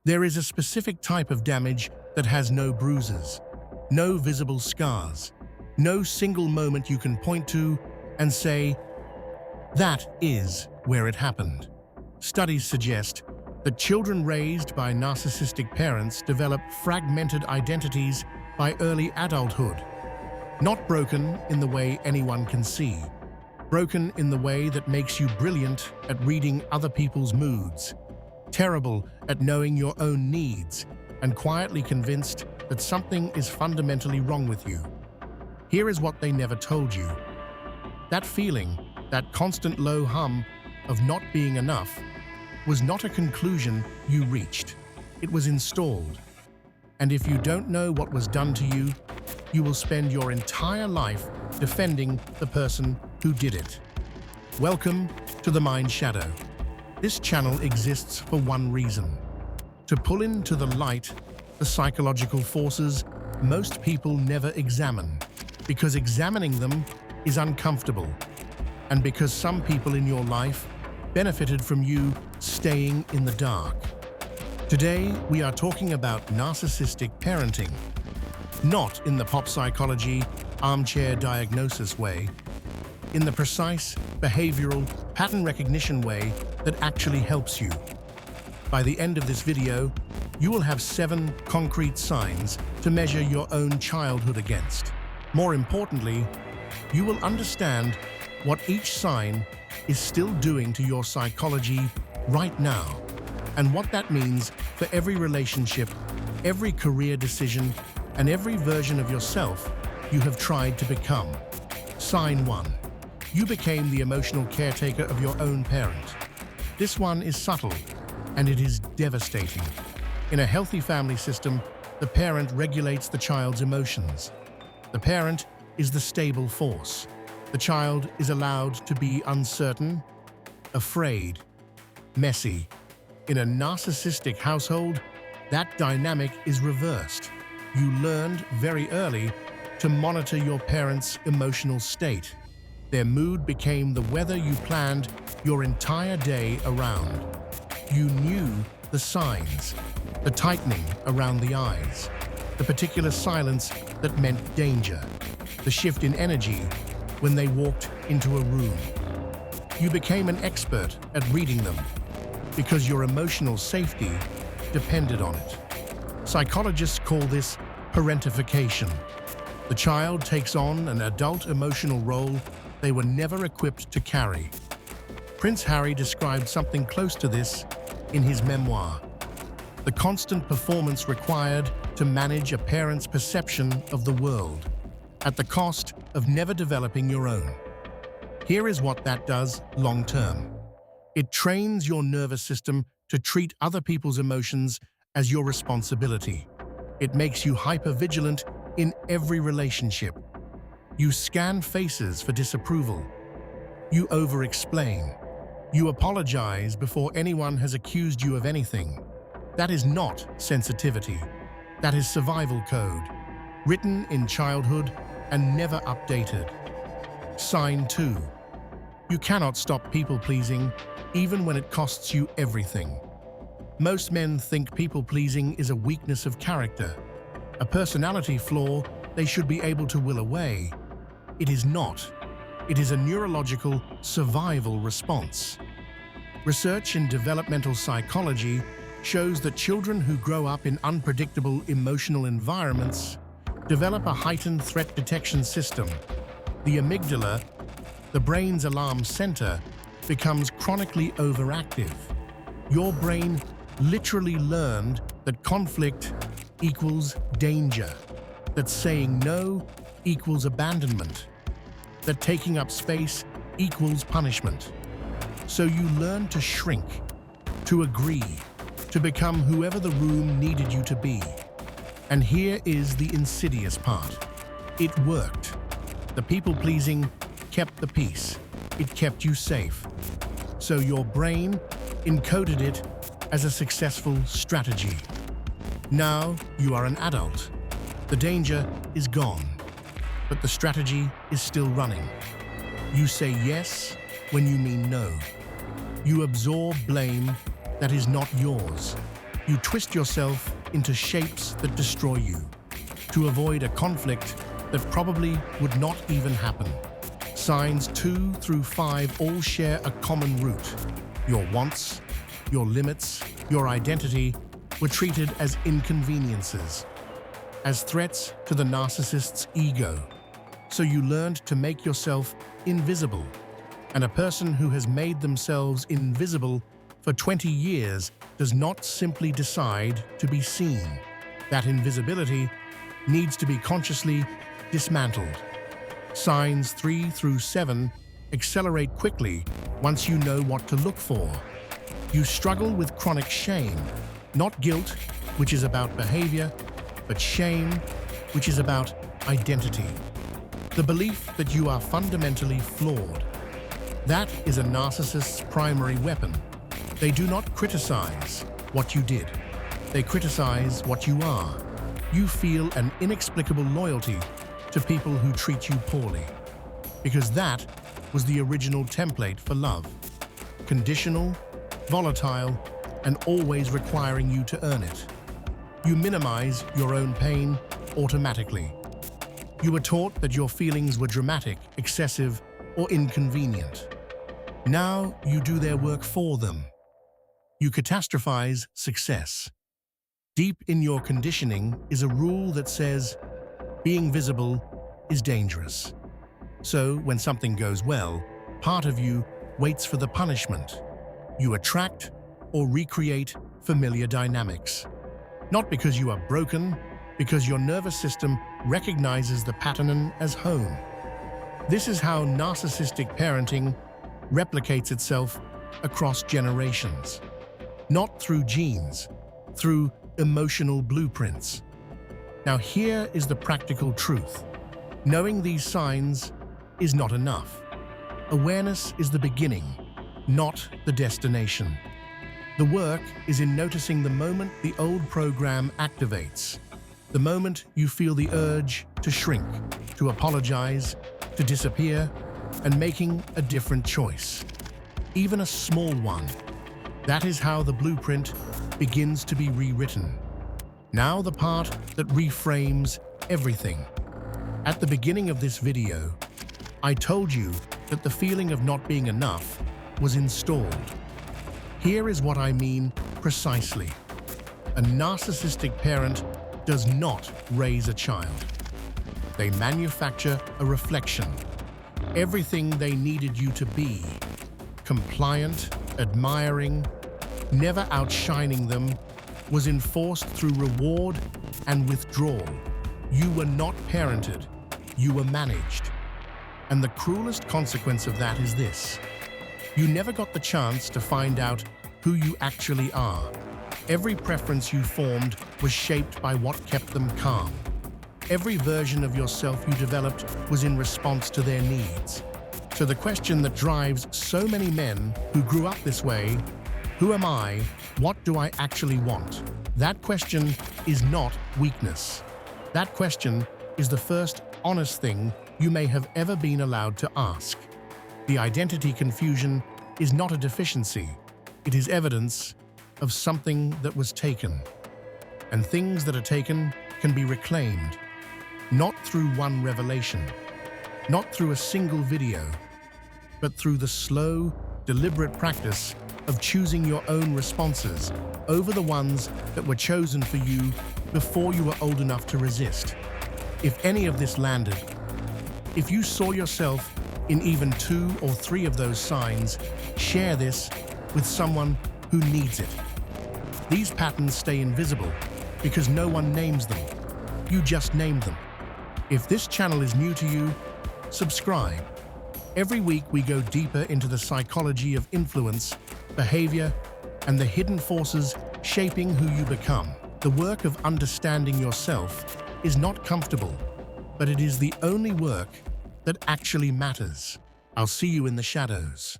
There is a specific type of damage that has no bruises, no visible scars, no single moment you can point to and say, that is where it happened. Studies suggest that children raised by narcissistic parents develop fragmented identities by early adulthood, not broken in the way anyone can see, broken in the way that makes you brilliant at reading other people's moods, terrible at knowing your own needs, and quietly convinced that something is fundamentally wrong with you. Here is what they never told you. That feeling, that constant low hum of not being enough, was not a conclusion you reached. It was installed. And if you don't know what was done to you, you will spend your entire life defending the person who did it. Welcome to TheMindShadow. This channel exists for one reason: to pull into the light the psychological forces most people never examine, because examining them is uncomfortable, and because some people in your life benefited from you staying in the dark. Today, we are talking about narcissistic parenting, not in the pop psychology, armchair diagnosis way, in the precise, behavioral, pattern recognition way that actually helps you. By the end of this video, you will have 7 concrete signs to measure your own childhood against. More importantly, you will understand what each sign is still doing to your psychology right now, and what that means for every relationship, every career decision, and every version of yourself you have tried to become. Sign 1. You became the emotional caretaker of your own parent. This one is subtle, and it is devastating. In a healthy family system, the parent regulates the child's emotions. The parent is the stable force. The child is allowed to be uncertain, afraid, messy. In a narcissistic household, that dynamic is reversed. You learned very early to monitor your parents' emotional state. Their mood became the weather you planned your entire day around. You knew the signs, the tightening around the eyes, the particular silence that meant danger, the shift in energy when they walked into a room. You became an expert at reading them because your emotional safety depended on it. Psychologists call this parentification. The child takes on an adult emotional role they were never equipped to carry. Prince Harry described something close to this in his memoir: the constant performance required to manage a parent's perception of the world, at the cost of never developing your own. Here is what that does long-term. It trains your nervous system to treat other people's emotions as your responsibility. It makes you hyper-vigilant in every relationship. You scan faces for disapproval. You over-explain. You apologize before anyone has accused you of anything. That is not sensitivity. That is survival code, written in childhood and never updated. Sign 2. You cannot stop people-pleasing, even when it costs you everything. Most men think people-pleasing is a weakness of character, a personality flaw they should be able to will away. It is not. It is a neurological survival response. Research in developmental psychology shows that children who grow up in unpredictable emotional environments develop a heightened threat detection system. The amygdala, the brain's alarm center, becomes chronically overactive. Your brain literally learned that conflict equals danger, that saying no equals abandonment, that taking up space equals punishment. So you learn to shrink, to agree, to become whoever the room needed you to be. And here is the insidious part. It worked. The people-pleasing kept the peace. It kept you safe. So your brain encoded it as a successful strategy. Now you are an adult. The danger is gone, but the strategy is still running. You say yes when you mean no. You absorb blame that is not yours. You twist yourself into shapes that destroy you, to avoid a conflict that probably would not even happen. Signs 2 through 5 all share a common root. Your wants, your limits, your identity were treated as inconveniences, as threats to the narcissist's ego. So you learned to make yourself invisible. And a person who has made themselves invisible for 20 years does not simply decide to be seen. That invisibility needs to be consciously dismantled. Signs 3 through 7 accelerate quickly once you know what to look for. You struggle with chronic shame, not guilt, which is about behavior, but shame, which is about identity. The belief that you are fundamentally flawed. That is a narcissist's primary weapon. They do not criticize what you did. They criticize what you are. You feel an inexplicable loyalty to people who treat you poorly, because that was the original template for love. Conditional, volatile, and always requiring you to earn it. You minimize your own pain automatically. You were taught that your feelings were dramatic, excessive, or inconvenient. Now you do their work for them. You catastrophize success. Deep in your conditioning is a rule that says, being visible is dangerous. So when something goes well, part of you waits for the punishment. You attract or recreate familiar dynamics. Not because you are broken, because your nervous system recognizes the pattern as home. This is how narcissistic parenting replicates itself across generations. Not through genes, through emotional blueprints. Now here is the practical truth. Knowing these signs is not enough. Awareness is the beginning, not the destination. The work is in noticing the moment the old program activates, the moment you feel the urge to shrink, to apologize, to disappear, and making a different choice, even a small one. That is how the blueprint begins to be rewritten. Now the part that reframes everything. At the beginning of this video, I told you that the feeling of not being enough was installed. Here is what I mean precisely. A narcissistic parent does not raise a child. They manufacture a reflection. Everything they needed you to be, compliant, admiring, never outshining them, was enforced through reward and withdrawal. You were not parented, you were managed. And the cruelest consequence of that is this. You never got the chance to find out who you actually are. Every preference you formed was shaped by what kept them calm. Every version of yourself you developed was in response to their needs. So the question that drives so many men who grew up this way, who am I? What do I actually want? That question is not weakness. That question is the first honest thing you may have ever been allowed to ask. The identity confusion is not a deficiency. It is evidence of something that was taken. And things that are taken can be reclaimed, not through one revelation, not through a single video, but through the slow, deliberate practice of choosing your own responses over the ones that were chosen for you before you were old enough to resist. If any of this landed, if you saw yourself in even 2 or 3 of those signs, share this with someone who needs it. These patterns stay invisible because no one names them. You just named them. If this channel is new to you, subscribe. Every week we go deeper into the psychology of influence, behavior, and the hidden forces shaping who you become. The work of understanding yourself is not comfortable, but it is the only work that actually matters. I'll see you in the shadows.